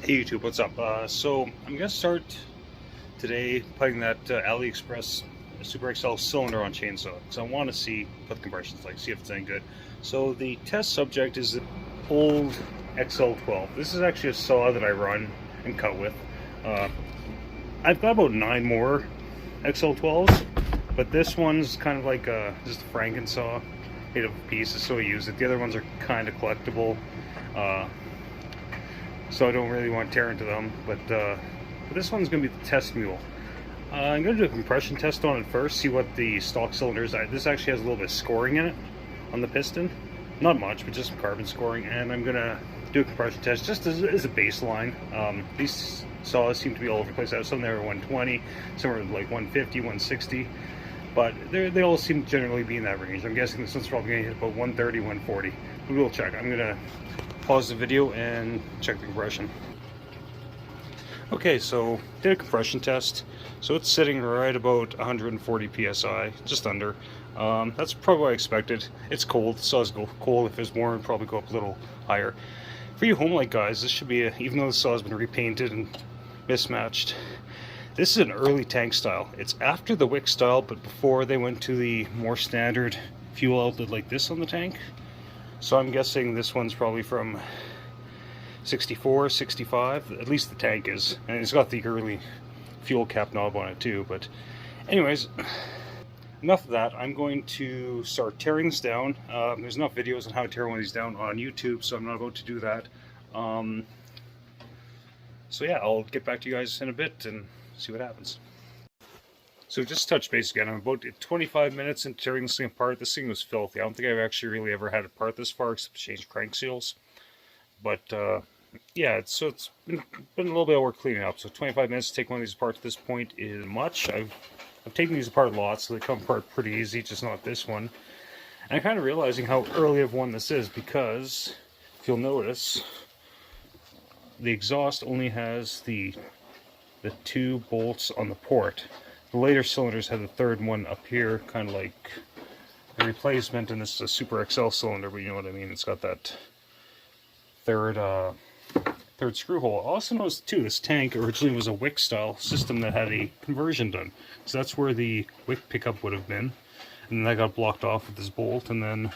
Hey YouTube, what's up? So I'm gonna start today putting that AliExpress Super XL cylinder on chainsaw because I want to see what the compression's like, see if it's any good. So the test subject is the old XL12. This is actually a saw that I run and cut with. Uh, I've got about 9 more XL12s, but this one's kind of like just a Franken saw made of pieces, so I use it. The other ones are kind of collectible. So I don't really want to tear into them, but this one's going to be the test mule. I'm going to do a compression test on it first, see what the stock cylinder is. This actually has a little bit of scoring in it on the piston. Not much, but just some carbon scoring, and I'm going to do a compression test just as a baseline. These saws seem to be all over the place. I have some that are 120, some are like 150, 160, but they all seem to generally be in that range. I'm guessing this one's probably going to hit about 130, 140. But we'll check. I'm going to pause the video and check the compression. Okay, so did a compression test. So it's sitting right about 140 psi, just under. That's probably what I expected. It's cold. The saws go cold. If it's warm, it'd probably go up a little higher. For you Homelite guys, this should be even though the saw has been repainted and mismatched, this is an early tank style. It's after the wick style, but before they went to the more standard fuel outlet like this on the tank. So I'm guessing this one's probably from 64, 65, at least the tank is. And it's got the early fuel cap knob on it too. But anyways, enough of that. I'm going to start tearing this down. There's enough videos on how to tear one of these down on YouTube, so I'm not about to do that. So yeah, I'll get back to you guys in a bit and see what happens. So just touch base again. I'm about 25 minutes into tearing this thing apart. This thing was filthy. I don't think I've actually really ever had it apart this far except change crank seals. But yeah, it's been a little bit of work cleaning up. So 25 minutes to take one of these apart at this point is much. I've taken these apart lots, so they come apart pretty easy, just not this one. And I'm kind of realizing how early of one this is because if you'll notice, the exhaust only has the 2 bolts on the port. The later cylinders had the third one up here, kind of like a replacement, and this is a Super XL cylinder, but you know what I mean. It's got that third screw hole. I also noticed too, this tank originally was a wick style system that had a conversion done. So that's where the wick pickup would have been, and then that got blocked off with this bolt, and then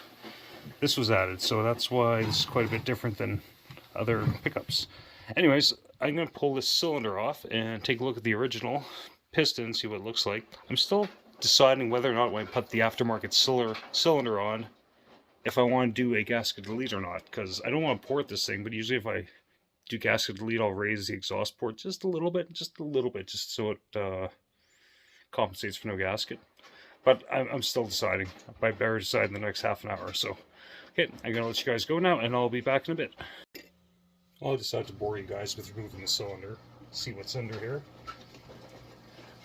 this was added. So that's why this is quite a bit different than other pickups. Anyways, I'm going to pull this cylinder off and take a look at the original piston, see what it looks like. I'm still deciding whether or not when I put the aftermarket cylinder on, if I want to do a gasket delete or not, because I don't want to port this thing, but usually if I do gasket delete, I'll raise the exhaust port just a little bit, just so it compensates for no gasket. But I'm still deciding. I better decide in the next half an hour or so. Okay, I'm going to let you guys go now, and I'll be back in a bit. I'll decide to bore you guys with removing the cylinder, see what's under here.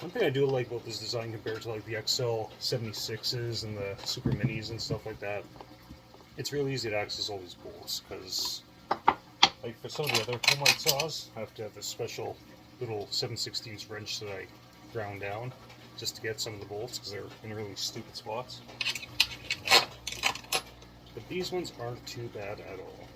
One thing I do like about this design compared to like the XL76s and the Super Minis and stuff like that, it's really easy to access all these bolts, because like for some of the other Homelite saws, I have to have this special little 7/16 wrench that I ground down just to get some of the bolts, because they're in really stupid spots. But these ones aren't too bad at all.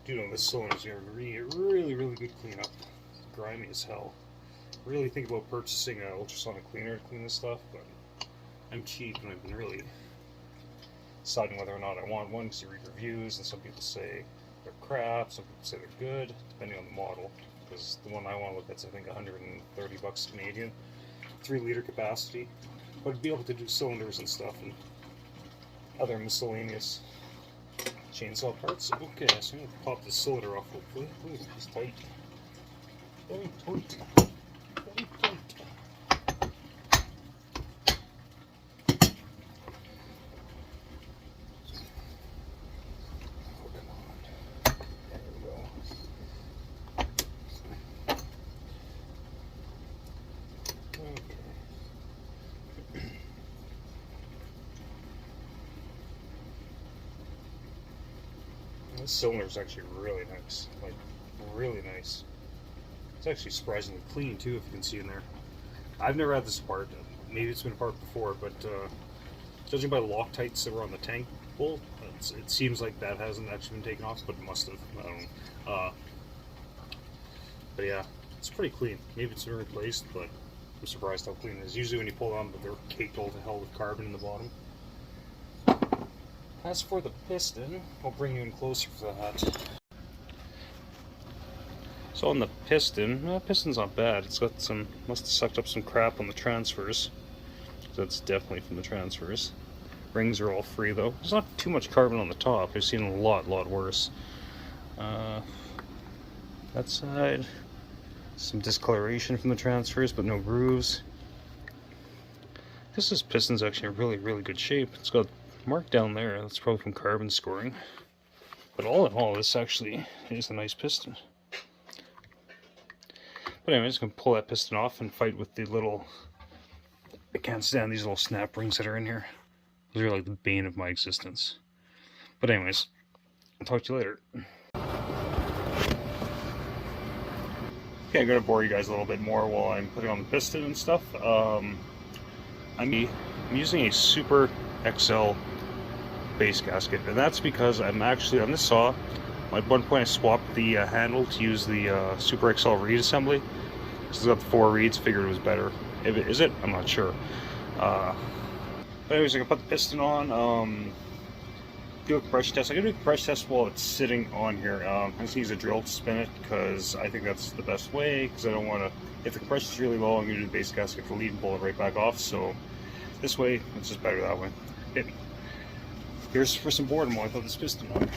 Dude, on this cylinder's here, really good cleanup. It's grimy as hell. Really think about purchasing an ultrasonic cleaner to clean this stuff, but I'm cheap and I've been really deciding whether or not I want one, because you read reviews and some people say they're crap, some people say they're good, depending on the model. Because the one I want to look at is I think 130 bucks Canadian, 3-liter capacity, but I'd be able to do cylinders and stuff and other miscellaneous chainsaw parts. Okay, so I'm going to pop the cylinder off hopefully. Ooh, it's tight. Very tight. Very tight. This cylinder is actually really nice, like really nice. It's actually surprisingly clean too, if you can see in there. I've never had this apart. Maybe it's been apart before, but judging by the Loctites that were on the tank bolt, it seems like that hasn't actually been taken off, but it must have. I don't know. But yeah, it's pretty clean. Maybe it's been replaced, but I'm surprised how clean it is. Usually when you pull on, they're caked all to hell with carbon in the bottom. As for the piston, I'll bring you in closer for that. So on the piston, piston's not bad. It's got some, must have sucked up some crap on the transfers. That's definitely from the transfers. Rings are all free though. There's not too much carbon on the top. I've seen a lot worse. That side, some discoloration from the transfers, but no grooves. This piston's actually in really good shape. It's got a mark down there. That's probably from carbon scoring. But all in all, this actually is a nice piston. But anyway, I'm just going to pull that piston off and fight with the little... I can't stand these little snap rings that are in here. Those are like the bane of my existence. But anyways, I'll talk to you later. Okay, I'm going to bore you guys a little bit more while I'm putting on the piston and stuff. I'm using a Super XL base gasket, and that's because I'm actually on this saw. At one point I swapped the handle to use the Super XL reassembly. It's got the 4 reeds, figured it was better. Is it? I'm not sure. But anyways, I can put the piston on, do a compression test. I can do a compression test while it's sitting on here. I'm just use a drill to spin it because I think that's the best way, because I don't want to, if the compression is really low, I'm going to do the base gasket for lead and pull it right back off. So this way, it's just better that way. Okay. Here's for some boredom while I put this piston on.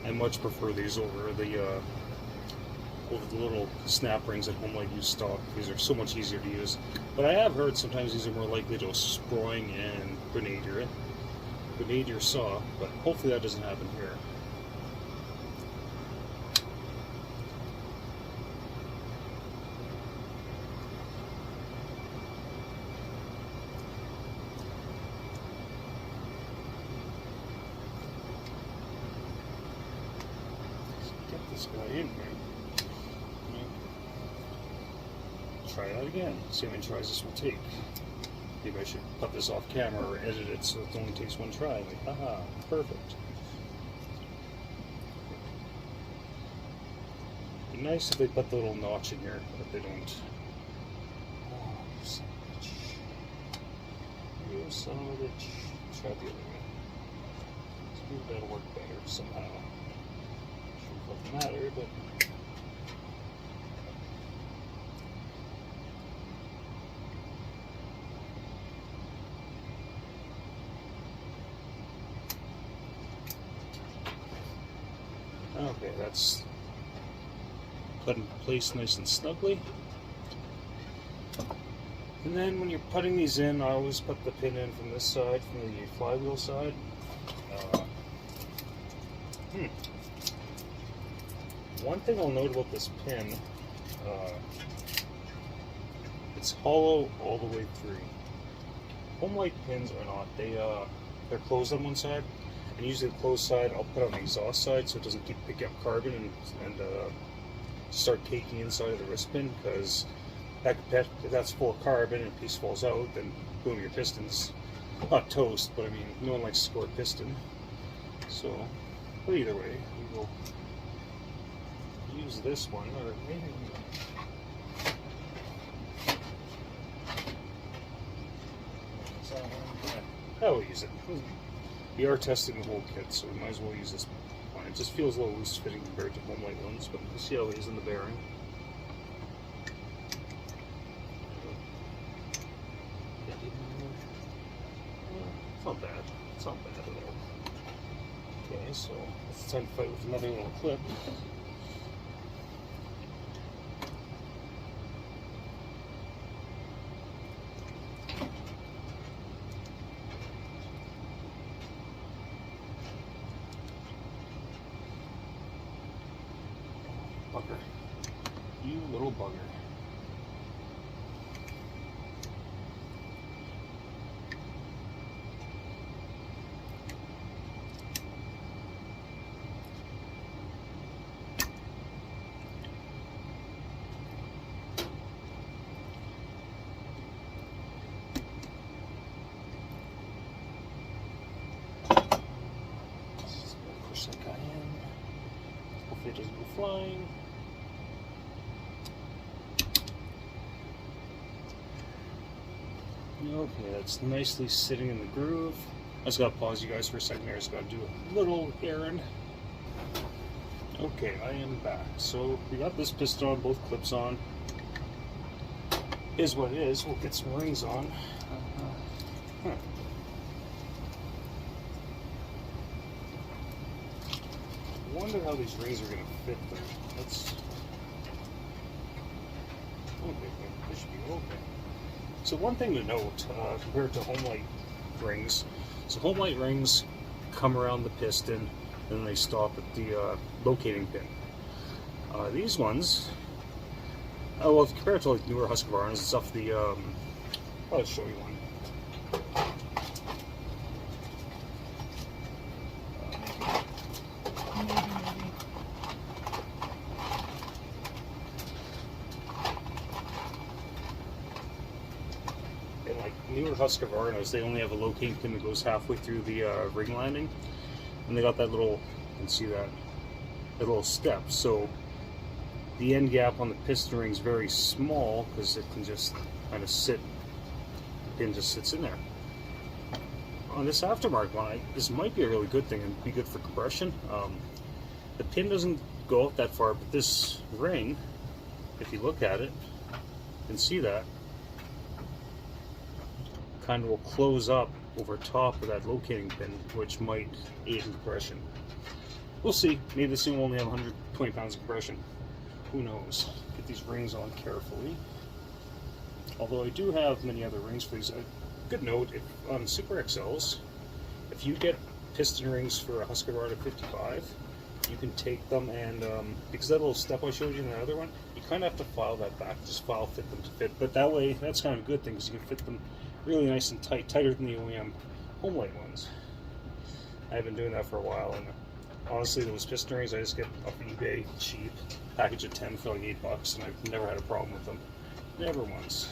I much prefer these over the little snap rings that Homelite use stock. These are so much easier to use. But I have heard sometimes these are more likely to sproing and grenade your saw, but hopefully that doesn't happen here. This guy in here. Try that again. See how many tries this will take. Maybe I should put this off camera or edit it so it only takes one try. Like, haha, perfect. It'd be nice if they put the little notch in here, but they don't. Oh, you son of a bitch. You son of a bitch. Try the other way. Maybe that'll work better somehow. Doesn't matter, but okay, that's put in place nice and snugly. And then when you're putting these in, I always put the pin in from this side, from the flywheel side. One thing I'll note about this pin, it's hollow all the way through. Homelite pins are not. They're closed on one side, and usually the closed side I'll put on the exhaust side so it doesn't keep picking up carbon and start caking inside of the wrist pin, because if that's full of carbon and a piece falls out, then boom, your piston's not toast, but I mean, no one likes to score a piston. So, but either way, we will use this one, or maybe I will use it. We are testing the whole kit, so we might as well use this one. It just feels a little loose fitting compared to Homelite ones, but we'll see how it is in the bearing. It's not bad. It's not bad at all. Okay, so it's time to fight with another little clip. Bugger. You little bugger. Push that guy in. Hopefully it doesn't go flying. Okay, that's nicely sitting in the groove. I just gotta pause you guys for a second there. I just gotta do a little errand. Okay, I am back. So we got this piston on, both clips on. Is what it is. We'll get some rings on. I wonder how these rings are gonna fit there. That's okay. This should be okay. So one thing to note compared to Homelite rings, so Homelite rings come around the piston and then they stop at the locating pin. These ones, well, compared to like newer Husqvarnas and stuff, I'll show you one. Newer Husqvarnas, they only have a locating pin that goes halfway through the ring landing, and they got that little, you can see that little step. So the end gap on the piston ring is very small because it can just kind of sit. The pin just sits in there. On this aftermarket one, this might be a really good thing and be good for compression. The pin doesn't go out that far, but this ring, if you look at it, you can see that. Kind of will close up over top of that locating pin, which might aid in compression. We'll see. Maybe this thing will only have 120 pounds of compression. Who knows? Get these rings on carefully. Although I do have many other rings for these. Good note, on Super XLs, if you get piston rings for a Husqvarna 55, you can take them and, because that little step I showed you in the other one, you kind of have to file that back, just file fit them to fit. But that way, that's kind of a good thing because you can fit them really nice and tight, tighter than the OEM Homelite ones. I've been doing that for a while, and honestly, those piston rings I just get off eBay cheap, package of 10 for like $8, and I've never had a problem with them. Never once.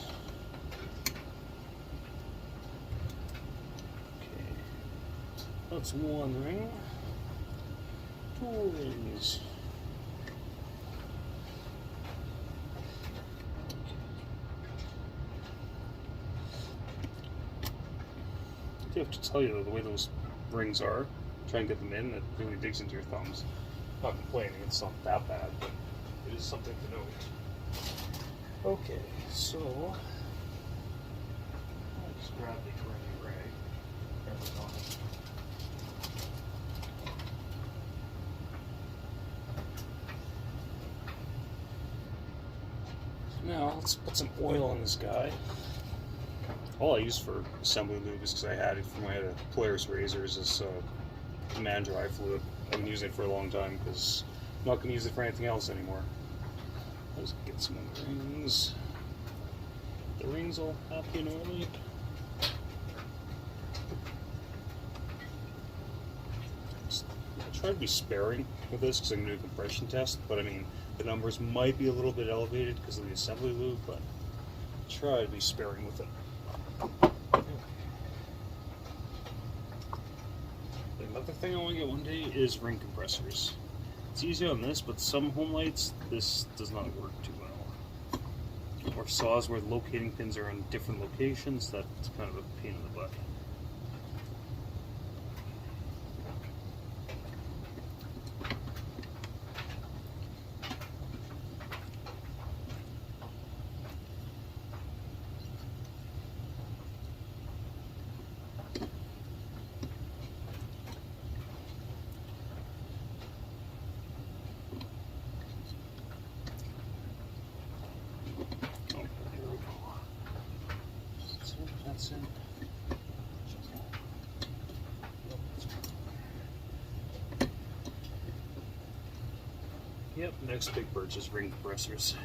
Okay, that's one ring. 2 rings. I have to tell you though, the way those rings are, try and get them in, it really digs into your thumbs. I'm not complaining, it's not that bad, but it is something to note. Okay, so I'll just grab the granny rag. Grab it on. Now let's put some oil on this guy. All I use for assembly lube is because I had it from my Polaris razors as man dry fluid. I've been using it for a long time because I'm not going to use it for anything else anymore. Let's get some of the rings. The rings all happy and oily. I try to be sparing with this because I'm going to do a compression test, but I mean, the numbers might be a little bit elevated because of the assembly lube, but try to be sparing with it. Another thing I want to get one day is ring compressors. It's easy on this, but some Homelites, this does not work too well. Or saws where the locating pins are in different locations, that's kind of a pain in the butt. Yep, next big purchase, ring compressors.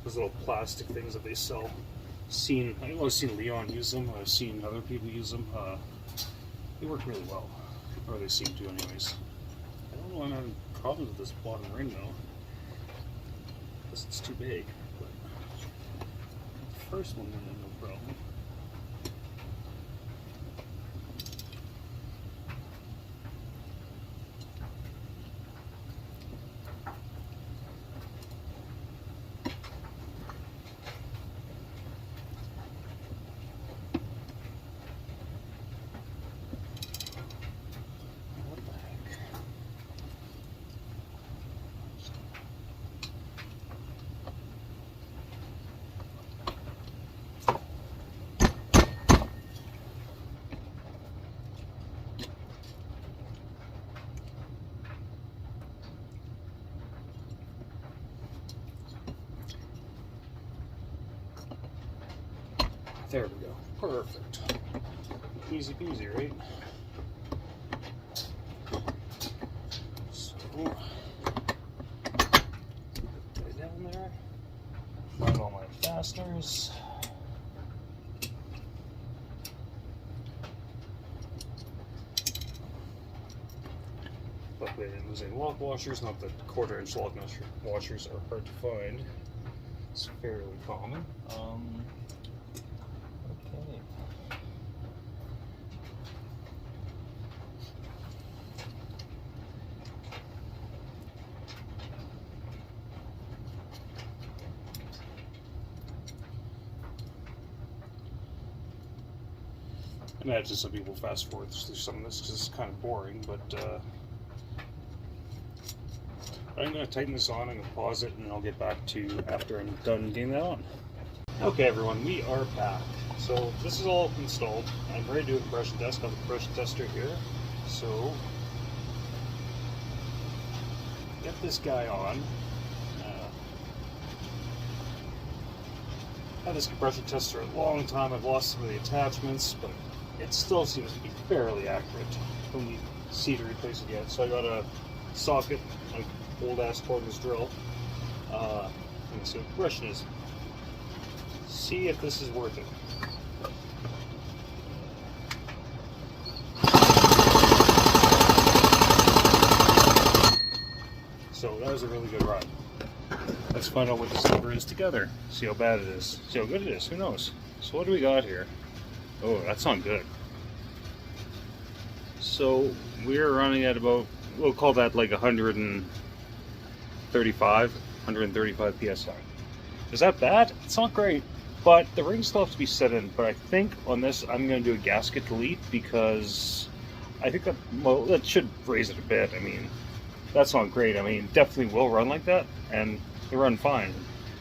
Those little plastic things that they sell. I've seen Leon use them, I've seen other people use them. They work really well, or they seem to anyways. I don't know why I'm having problems with this bottom ring though, because it's too big, but the first one went in no problem. There we go. Perfect. Easy peasy, right? So, put that down there. Find all my fasteners. Luckily I didn't lose any lock washers, not that 1/4 inch lock washers are hard to find. It's fairly common. Okay. I imagine some people fast forward through some of this because it's kind of boring, but I'm going to tighten this on, I'm going to pause it, and I'll get back to you after I'm done getting that on. Okay everyone, we are back. So this is all installed. I'm ready to do a compression test. I have a compression tester here. So get this guy on. I've had this compression tester a long time. I've lost some of the attachments, but it still seems to be fairly accurate. Don't need C to replace it yet. So I got a socket, an old ass cordless drill. Let me see what the question is. See if this is worth it. So that was a really good ride. Let's find out what this lever is together. See how bad it is. See how good it is. Who knows? So what do we got here? Oh, that's not good. So we're running at about, we'll call that like 135 psi. Is that bad? It's not great, but the rings still have to be set in. But I think on this I'm going to do a gasket delete because I think that, well, that should raise it a bit. I mean, that's not great. I mean, definitely will run like that, and they run fine.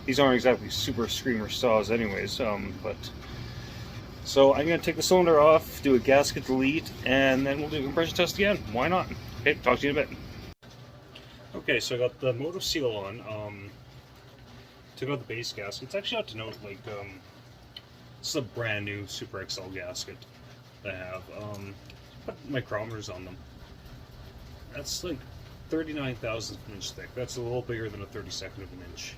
These aren't exactly super screamer saws anyways, but so I'm going to take the cylinder off, do a gasket delete, and then we'll do a compression test again. Why not? Okay, talk to you in a bit. Okay, so I got the motive seal on. Took out the base gasket. It's actually out to note, like, this is a brand new Super XL gasket that I have. Put micrometers on them. That's like 39 thousandths of an inch thick. That's a little bigger than a 32nd of an inch.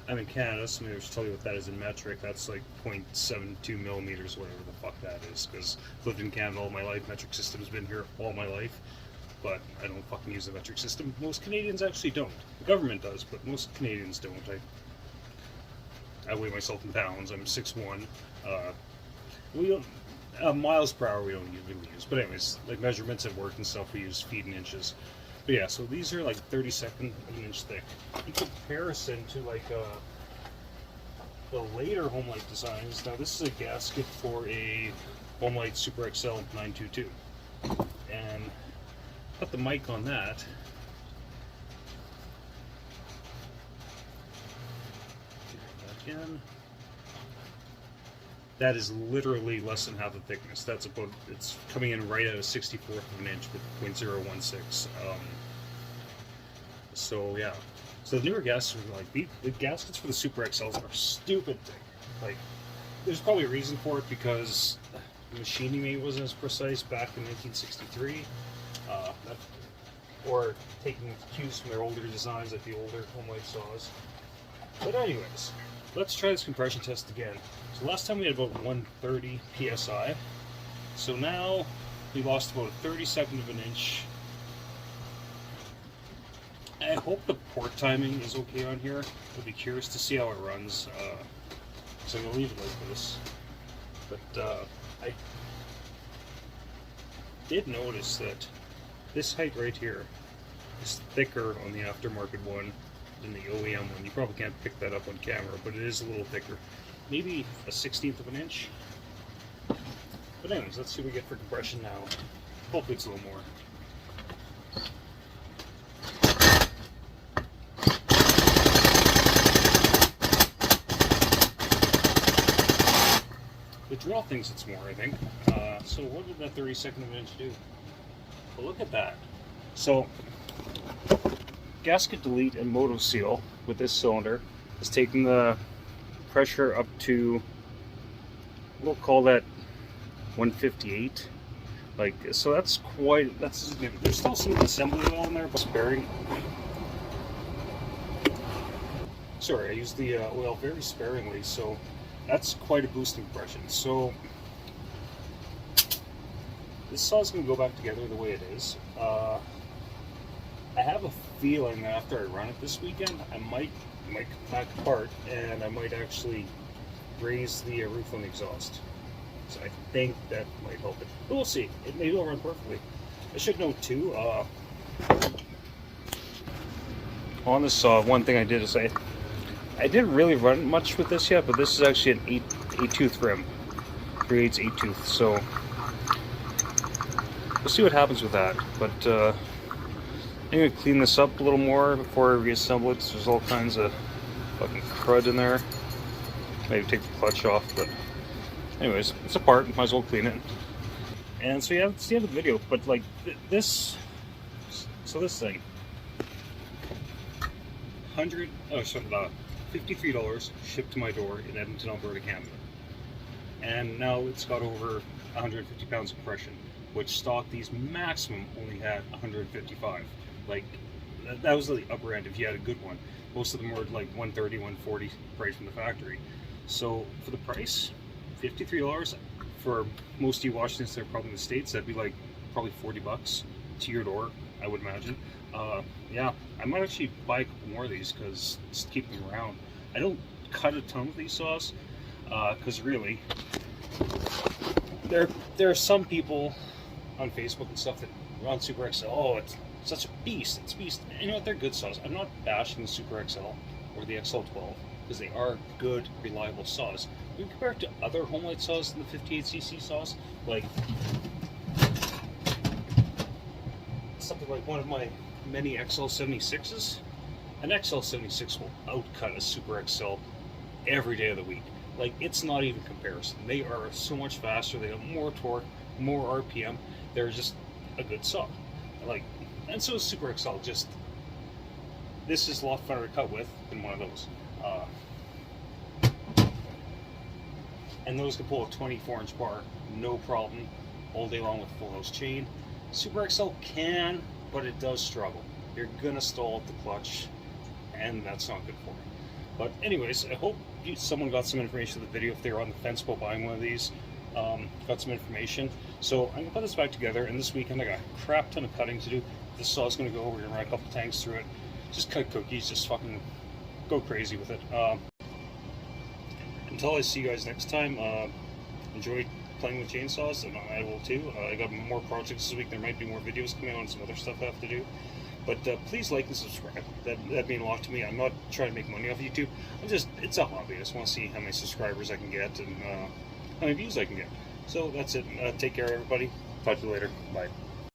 I'm in Canada, so maybe I should tell you what that is in metric. That's like 0.72 millimeters, whatever the fuck that is, because I've lived in Canada all my life. Metric system's been here all my life, but I don't fucking use the metric system. Most Canadians actually don't. The government does, but most Canadians don't. I weigh myself in pounds. I'm 6'1". We don't, miles per hour we don't usually use, but anyways, like measurements at work and stuff, we use feet and inches. But yeah, so these are like 32nd of an inch thick. In comparison to like the later Homelite designs, now this is a gasket for a Homelite Super XL 922, and put the mic on that. Again, that is literally less than half the thickness. That's about, it's coming in right at a 64th of an inch with 0.016. So yeah, so the newer gaskets are like, the gaskets for the Super XLs are stupid thick. Like, there's probably a reason for it, because the machining maybe wasn't as precise back in 1963. or taking cues from their older designs, like the older Homelite saws. But anyways, let's try this compression test again. So last time we had about 130 psi. So now we lost about a 32nd of an inch. I hope the port timing is okay on here. I'll be curious to see how it runs. So I'm going to leave it like this. But I did notice that this height right here is thicker on the aftermarket one than the OEM one. You probably can't pick that up on camera, but it is a little thicker. Maybe a 1/16 of an inch. But anyways, let's see what we get for compression now. Hopefully it's a little more. The drill thinks it's more, I think. So what did that 32nd of an inch do? Well, look at that. So, gasket delete and moto seal with this cylinder is taking the pressure up to, we'll call that 158. Like, so that's quite, that's significant. There's still some assembly oil in there, but sparing. Sorry, I used the oil very sparingly, so that's quite a boost in compression. So this saw is going to go back together the way it is. I have a feeling that after I run it this weekend, I might come back apart, and I might actually raise the roof on the exhaust. So I think that might help it. But we'll see. It may will run perfectly. I should note too, on this saw, one thing I did is I didn't really run much with this yet, but this is actually an 8-tooth rim. 3/8 8-tooth. So we'll see what happens with that. But I'm going to clean this up a little more before I reassemble it. There's all kinds of fucking crud in there. Maybe take the clutch off, but anyways, it's apart. Might as well clean it. And so yeah, that's the end of the video. But like this thing, $53 shipped to my door in Edmonton, Alberta, Canada. And now it's got over 150 pounds of compression, which stock these maximum only had 155. Like, that was the upper end if you had a good one. Most of them were like 130, 140 right from the factory. So for the price, $53, for most of you watching this, they're probably in the States, that'd be like probably $40 to your door, I would imagine. Yeah, I might actually buy a couple more of these because just keep them around. I don't cut a ton of these saws because really, there are some people on Facebook and stuff that run Super XL. Oh, it's such a beast! It's a beast. And you know what? They're good saws. I'm not bashing the Super XL or the XL12 because they are good, reliable saws. When compared to other Homelite saws in the 58cc saws, like something like one of my many XL76s, an XL76 will outcut a Super XL every day of the week. Like, it's not even comparison. They are so much faster. They have more torque, more RPM. They're just a good saw. Like, and so is Super XL. Just this is a lot funner to cut with than one of those. And those can pull a 24-inch bar, no problem, all day long with a full house chain. Super XL can, but it does struggle. You're gonna stall at the clutch, and that's not good for you. But anyways, I hope someone got some information in the video if they were on the fence about buying one of these. Got some information. So I'm gonna put this back together, and this weekend I got a crap ton of cutting to do. This saw's gonna go. We're gonna run a couple tanks through it. Just cut cookies. Just fucking go crazy with it. Until I see you guys next time, enjoy playing with chainsaws, and I will too. I got more projects this week. There might be more videos coming on, some other stuff I have to do. But please like and subscribe. That'd mean a lot to me. I'm not trying to make money off YouTube. It's a hobby. I just want to see how many subscribers I can get and how many views I can get. So that's it. Take care, everybody. Talk to you later. Bye.